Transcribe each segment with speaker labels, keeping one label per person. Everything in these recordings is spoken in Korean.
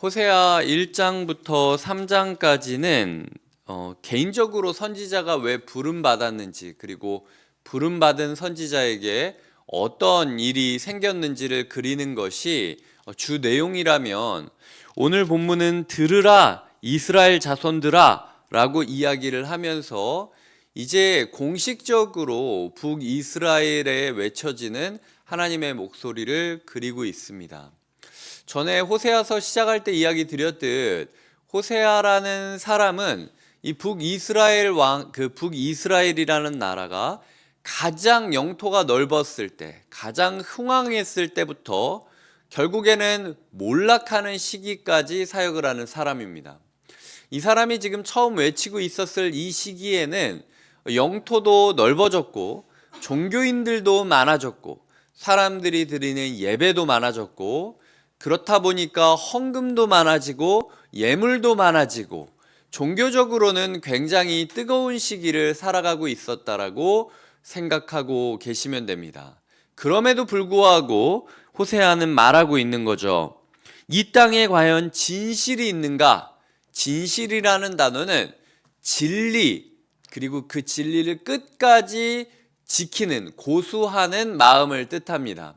Speaker 1: 호세아 1장부터 3장까지는 개인적으로 선지자가 왜 부름받았는지, 그리고 부름받은 선지자에게 어떤 일이 생겼는지를 그리는 것이 주 내용이라면, 오늘 본문은 들으라 이스라엘 자손들아 라고 이야기를 하면서 이제 공식적으로 북이스라엘에 외쳐지는 하나님의 목소리를 그리고 있습니다. 전에 호세아서 시작할 때 이야기 드렸듯 호세아라는 사람은 이 북이스라엘이라는 나라가 가장 영토가 넓었을 때, 가장 흥왕했을 때부터 결국에는 몰락하는 시기까지 사역을 하는 사람입니다. 이 사람이 지금 처음 외치고 있었을 이 시기에는 영토도 넓어졌고 종교인들도 많아졌고 사람들이 드리는 예배도 많아졌고, 그렇다 보니까 헌금도 많아지고 예물도 많아지고 종교적으로는 굉장히 뜨거운 시기를 살아가고 있었다라고 생각하고 계시면 됩니다. 그럼에도 불구하고 호세아는 말하고 있는 거죠. 이 땅에 과연 진실이 있는가? 진실이라는 단어는 진리, 그리고 그 진리를 끝까지 지키는, 고수하는 마음을 뜻합니다.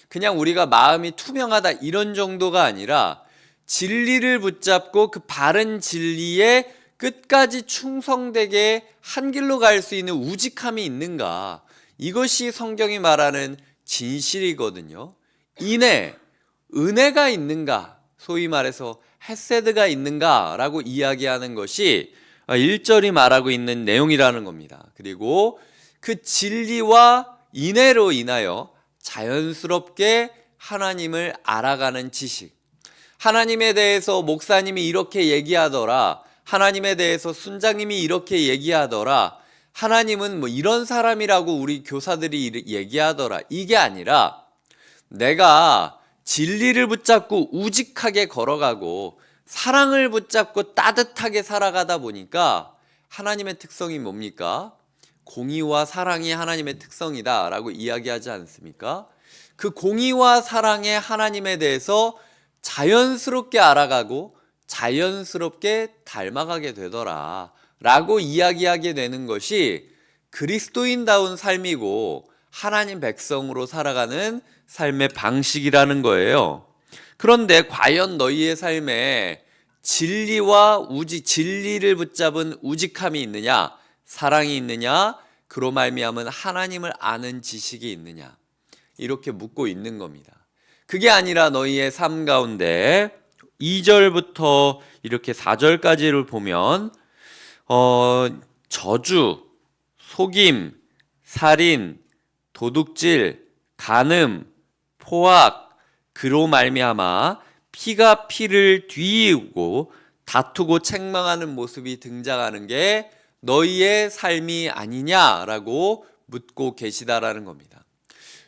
Speaker 1: 그냥 우리가 마음이 투명하다 이런 정도가 아니라 진리를 붙잡고 그 바른 진리에 끝까지 충성되게 한 길로 갈 수 있는 우직함이 있는가, 이것이 성경이 말하는 진실이거든요. 은혜가 있는가, 소위 말해서 헤세드가 있는가 라고 이야기하는 것이 1절이 말하고 있는 내용이라는 겁니다. 그리고 그 진리와 인애로 인하여 자연스럽게 하나님을 알아가는 지식, 하나님에 대해서 목사님이 이렇게 얘기하더라, 하나님에 대해서 순장님이 이렇게 얘기하더라, 하나님은 뭐 이런 사람이라고 우리 교사들이 얘기하더라, 이게 아니라 내가 진리를 붙잡고 우직하게 걸어가고 사랑을 붙잡고 따뜻하게 살아가다 보니까, 하나님의 특성이 뭡니까? 공의와 사랑이 하나님의 특성이다 라고 이야기하지 않습니까? 그 공의와 사랑의 하나님에 대해서 자연스럽게 알아가고 자연스럽게 닮아가게 되더라 라고 이야기하게 되는 것이 그리스도인다운 삶이고 하나님 백성으로 살아가는 삶의 방식이라는 거예요. 그런데 과연 너희의 삶에 진리를 붙잡은 우직함이 있느냐, 사랑이 있느냐, 그로 말미암은 하나님을 아는 지식이 있느냐, 이렇게 묻고 있는 겁니다. 그게 아니라 너희의 삶 가운데 2절부터 이렇게 4절까지를 보면 저주, 속임, 살인, 도둑질, 간음, 포악, 그로 말미암아 피가 피를 뒤이우고 다투고 책망하는 모습이 등장하는 게 너희의 삶이 아니냐라고 묻고 계시다라는 겁니다.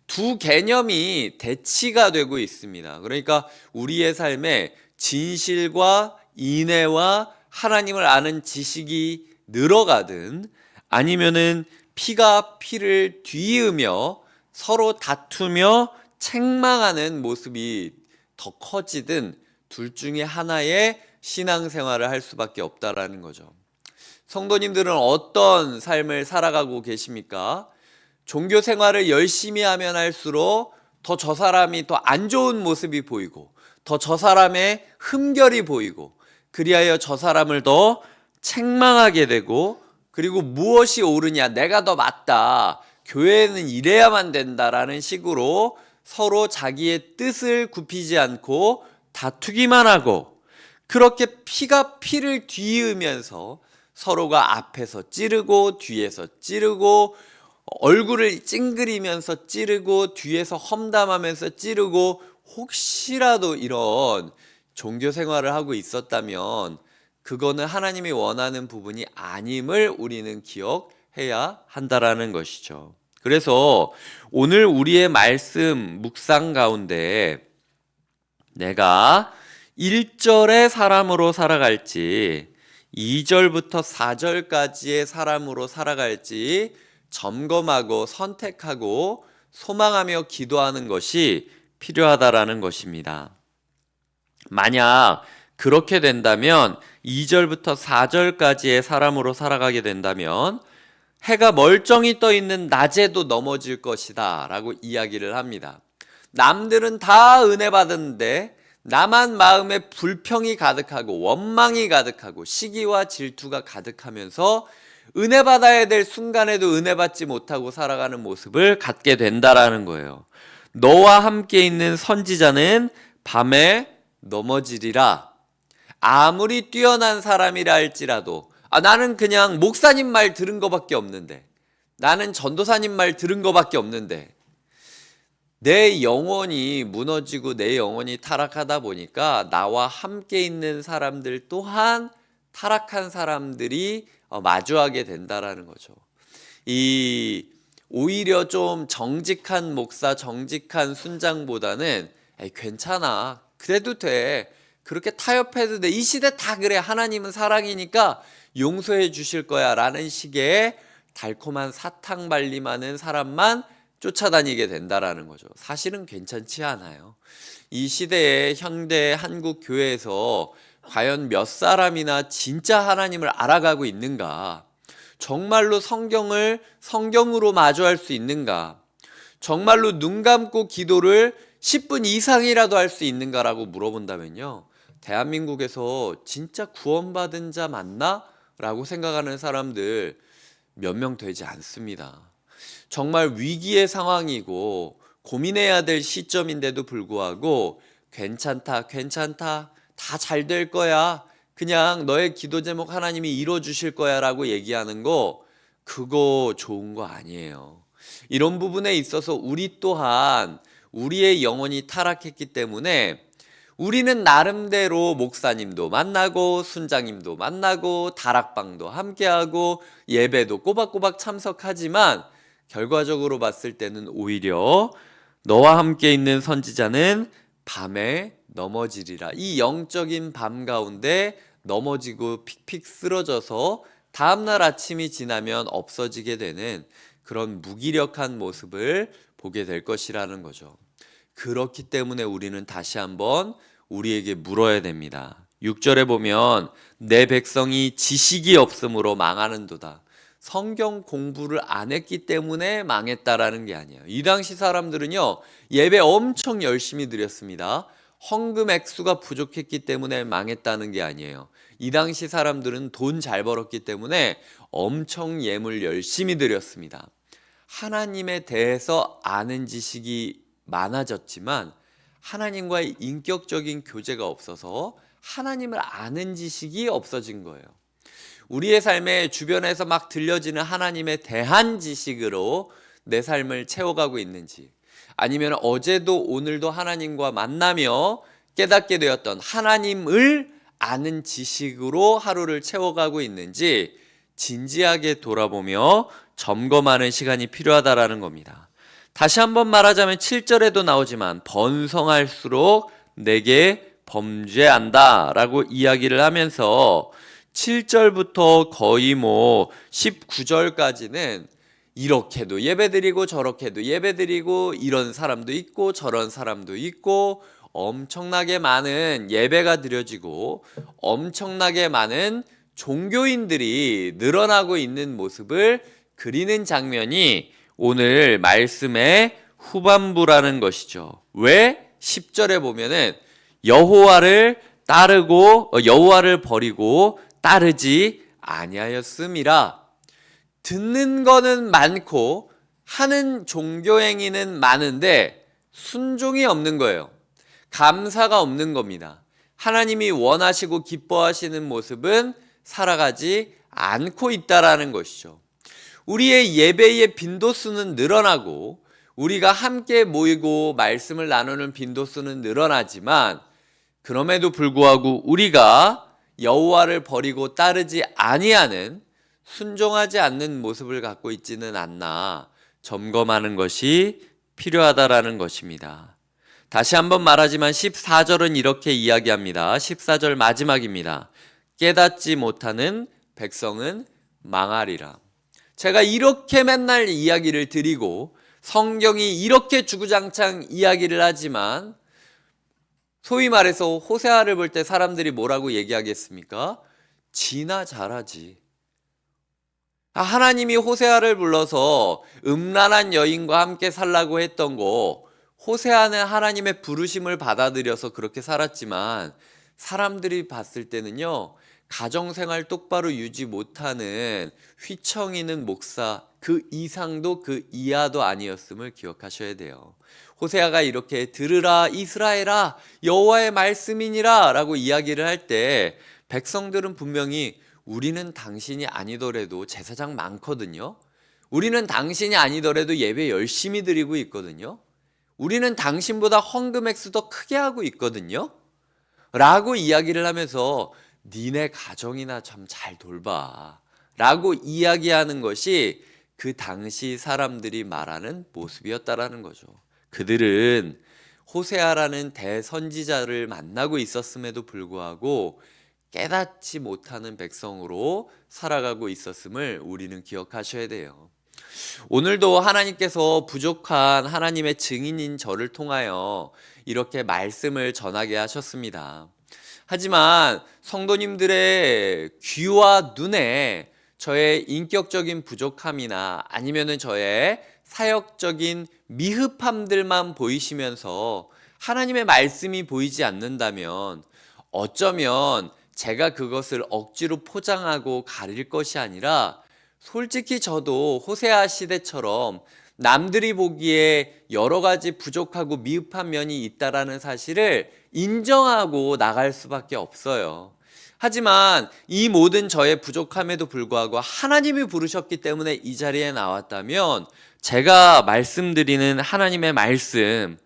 Speaker 1: 두 개념이 대치가 되고 있습니다. 그러니까 우리의 삶에 진실과 인애와 하나님을 아는 지식이 늘어가든, 아니면은 피가 피를 뒤이으며 서로 다투며 책망하는 모습이 더 커지든, 둘 중에 하나의 신앙생활을 할 수밖에 없다라는 거죠. 성도님들은 어떤 삶을 살아가고 계십니까? 종교 생활을 열심히 하면 할수록 더 저 사람이 더 안 좋은 모습이 보이고, 더 저 사람의 흠결이 보이고, 그리하여 저 사람을 더 책망하게 되고, 그리고 무엇이 옳으냐, 내가 더 맞다, 교회는 이래야만 된다라는 식으로 서로 자기의 뜻을 굽히지 않고 다투기만 하고, 그렇게 피가 피를 뒤으면서 서로가 앞에서 찌르고 뒤에서 찌르고, 얼굴을 찡그리면서 찌르고 뒤에서 험담하면서 찌르고, 혹시라도 이런 종교 생활을 하고 있었다면 그거는 하나님이 원하는 부분이 아님을 우리는 기억해야 한다라는 것이죠. 그래서 오늘 우리의 말씀 묵상 가운데 내가 1절의 사람으로 살아갈지 2절부터 4절까지의 사람으로 살아갈지 점검하고 선택하고 소망하며 기도하는 것이 필요하다라는 것입니다. 만약 그렇게 된다면 2절부터 4절까지의 사람으로 살아가게 된다면 해가 멀쩡히 떠 있는 낮에도 넘어질 것이다 라고 이야기를 합니다. 남들은 다 은혜 받았는데 나만 마음에 불평이 가득하고 원망이 가득하고 시기와 질투가 가득하면서 은혜 받아야 될 순간에도 은혜 받지 못하고 살아가는 모습을 갖게 된다라는 거예요. 너와 함께 있는 선지자는 밤에 넘어지리라. 아무리 뛰어난 사람이라 할지라도 나는 그냥 목사님 말 들은 거밖에 없는데, 나는 전도사님 말 들은 거밖에 없는데, 내 영혼이 무너지고 내 영혼이 타락하다 보니까 나와 함께 있는 사람들 또한 타락한 사람들이 마주하게 된다라는 거죠. 오히려 좀 정직한 목사, 정직한 순장보다는 괜찮아, 그래도 돼, 그렇게 타협해도 돼, 이 시대 다 그래, 하나님은 사랑이니까 용서해 주실 거야 라는 식의 달콤한 사탕 발림하는 사람만 쫓아다니게 된다라는 거죠. 사실은 괜찮지 않아요. 이 시대의 현대 한국 교회에서 과연 몇 사람이나 진짜 하나님을 알아가고 있는가? 정말로 성경을 성경으로 마주할 수 있는가? 정말로 눈 감고 기도를 10분 이상이라도 할 수 있는가라고 물어본다면요, 대한민국에서 진짜 구원받은 자 맞나? 라고 생각하는 사람들 몇 명 되지 않습니다. 정말 위기의 상황이고 고민해야 될 시점인데도 불구하고 괜찮다, 괜찮다, 다 잘 될 거야, 그냥 너의 기도 제목 하나님이 이뤄 주실 거야 라고 얘기하는 거, 그거 좋은 거 아니에요. 이런 부분에 있어서 우리 또한 우리의 영혼이 타락했기 때문에 우리는 나름대로 목사님도 만나고 순장님도 만나고 다락방도 함께하고 예배도 꼬박꼬박 참석하지만 결과적으로 봤을 때는 오히려 너와 함께 있는 선지자는 밤에 넘어지리라. 이 영적인 밤 가운데 넘어지고 픽픽 쓰러져서 다음날 아침이 지나면 없어지게 되는 그런 무기력한 모습을 보게 될 것이라는 거죠. 그렇기 때문에 우리는 다시 한번 우리에게 물어야 됩니다. 6절에 보면 내 백성이 지식이 없으므로 망하는도다. 성경 공부를 안 했기 때문에 망했다라는 게 아니에요. 이 당시 사람들은요, 예배 엄청 열심히 드렸습니다. 헌금 액수가 부족했기 때문에 망했다는 게 아니에요. 이 당시 사람들은 돈 잘 벌었기 때문에 엄청 예물 열심히 드렸습니다. 하나님에 대해서 아는 지식이 많아졌지만 하나님과의 인격적인 교제가 없어서 하나님을 아는 지식이 없어진 거예요. 우리의 삶에 주변에서 막 들려지는 하나님에 대한 지식으로 내 삶을 채워가고 있는지, 아니면 어제도 오늘도 하나님과 만나며 깨닫게 되었던 하나님을 아는 지식으로 하루를 채워가고 있는지 진지하게 돌아보며 점검하는 시간이 필요하다라는 겁니다. 다시 한번 말하자면 7절에도 나오지만 번성할수록 내게 범죄한다 라고 이야기를 하면서 7절부터 거의 19절까지는 이렇게도 예배드리고 저렇게도 예배드리고 이런 사람도 있고 저런 사람도 있고 엄청나게 많은 예배가 드려지고 엄청나게 많은 종교인들이 늘어나고 있는 모습을 그리는 장면이 오늘 말씀의 후반부라는 것이죠. 왜? 10절에 보면은 여호와를 버리고 따르지 아니하였음이라. 듣는 거는 많고 하는 종교 행위는 많은데 순종이 없는 거예요. 감사가 없는 겁니다. 하나님이 원하시고 기뻐하시는 모습은 살아가지 않고 있다라는 것이죠. 우리의 예배의 빈도수는 늘어나고 우리가 함께 모이고 말씀을 나누는 빈도수는 늘어나지만 그럼에도 불구하고 우리가 여호와를 버리고 따르지 아니하는, 순종하지 않는 모습을 갖고 있지는 않나 점검하는 것이 필요하다라는 것입니다. 다시 한번 말하지만 14절은 이렇게 이야기합니다. 14절 마지막입니다. 깨닫지 못하는 백성은 망하리라. 제가 이렇게 맨날 이야기를 드리고 성경이 이렇게 주구장창 이야기를 하지만 소위 말해서 호세아를 볼 때 사람들이 뭐라고 얘기하겠습니까? 지나 잘하지. 하나님이 호세아를 불러서 음란한 여인과 함께 살라고 했던 거, 호세아는 하나님의 부르심을 받아들여서 그렇게 살았지만 사람들이 봤을 때는요, 가정생활 똑바로 유지 못하는 휘청이는 목사, 그 이상도 그 이하도 아니었음을 기억하셔야 돼요. 호세아가 이렇게 들으라 이스라엘아 여호와의 말씀이니라 라고 이야기를 할 때 백성들은 분명히 우리는 당신이 아니더라도 제사장 많거든요. 우리는 당신이 아니더라도 예배 열심히 드리고 있거든요. 우리는 당신보다 헌금 액수 더 크게 하고 있거든요. 라고 이야기를 하면서 니네 가정이나 참 잘 돌봐 라고 이야기하는 것이 그 당시 사람들이 말하는 모습이었다라는 거죠. 그들은 호세아라는 대선지자를 만나고 있었음에도 불구하고 깨닫지 못하는 백성으로 살아가고 있었음을 우리는 기억하셔야 돼요. 오늘도 하나님께서 부족한 하나님의 증인인 저를 통하여 이렇게 말씀을 전하게 하셨습니다. 하지만 성도님들의 귀와 눈에 저의 인격적인 부족함이나 아니면은 저의 사역적인 미흡함들만 보이시면서 하나님의 말씀이 보이지 않는다면 어쩌면 제가 그것을 억지로 포장하고 가릴 것이 아니라 솔직히 저도 호세아 시대처럼 남들이 보기에 여러 가지 부족하고 미흡한 면이 있다라는 사실을 인정하고 나갈 수밖에 없어요. 하지만 이 모든 저의 부족함에도 불구하고 하나님이 부르셨기 때문에 이 자리에 나왔다면 제가 말씀드리는 하나님의 말씀,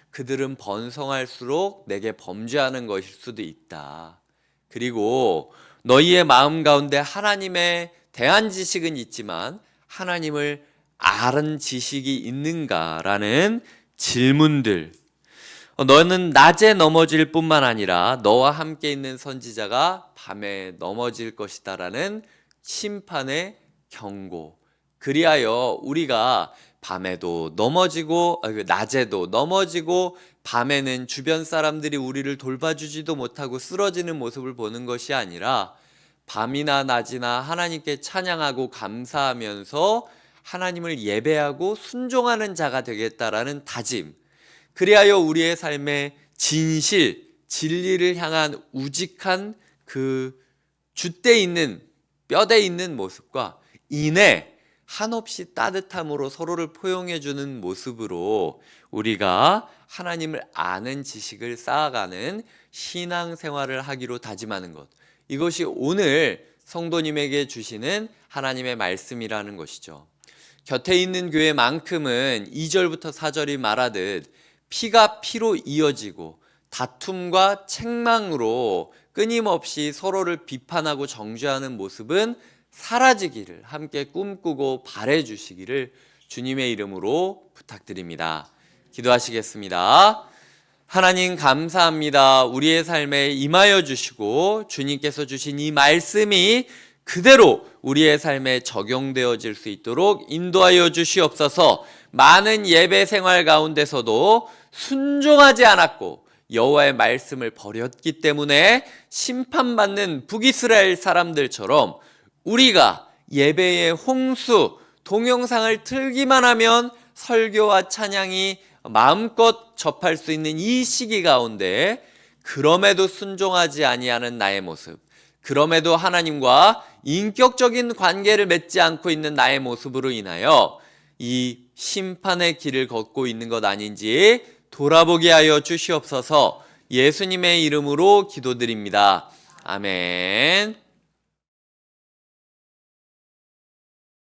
Speaker 1: 그들은 번성할수록 내게 범죄하는 것일 수도 있다. 그리고 너희의 마음 가운데 하나님에 대한 지식은 있지만 하나님을 아는 지식이 있는가라는 질문들, 너는 낮에 넘어질 뿐만 아니라 너와 함께 있는 선지자가 밤에 넘어질 것이다 라는 심판의 경고. 그리하여 우리가 밤에도 넘어지고 낮에도 넘어지고 밤에는 주변 사람들이 우리를 돌봐주지도 못하고 쓰러지는 모습을 보는 것이 아니라 밤이나 낮이나 하나님께 찬양하고 감사하면서 하나님을 예배하고 순종하는 자가 되겠다라는 다짐, 그리하여 우리의 삶의 진실, 진리를 향한 우직한 그 줏대 있는 뼈대 있는 모습과 인내, 한없이 따뜻함으로 서로를 포용해주는 모습으로 우리가 하나님을 아는 지식을 쌓아가는 신앙생활을 하기로 다짐하는 것, 이것이 오늘 성도님에게 주시는 하나님의 말씀이라는 것이죠. 곁에 있는 교회만큼은 2절부터 4절이 말하듯 피가 피로 이어지고 다툼과 책망으로 끊임없이 서로를 비판하고 정죄하는 모습은 사라지기를 함께 꿈꾸고 바라주시기를 주님의 이름으로 부탁드립니다. 기도하시겠습니다. 하나님 감사합니다. 우리의 삶에 임하여 주시고 주님께서 주신 이 말씀이 그대로 우리의 삶에 적용되어질 수 있도록 인도하여 주시옵소서. 많은 예배 생활 가운데서도 순종하지 않았고 여호와의 말씀을 버렸기 때문에 심판받는 북이스라엘 사람들처럼 우리가 예배의 홍수, 동영상을 틀기만 하면 설교와 찬양이 마음껏 접할 수 있는 이 시기 가운데 그럼에도 순종하지 아니하는 나의 모습, 그럼에도 하나님과 인격적인 관계를 맺지 않고 있는 나의 모습으로 인하여 이 심판의 길을 걷고 있는 것 아닌지 돌아보게 하여 주시옵소서. 예수님의 이름으로 기도드립니다. 아멘.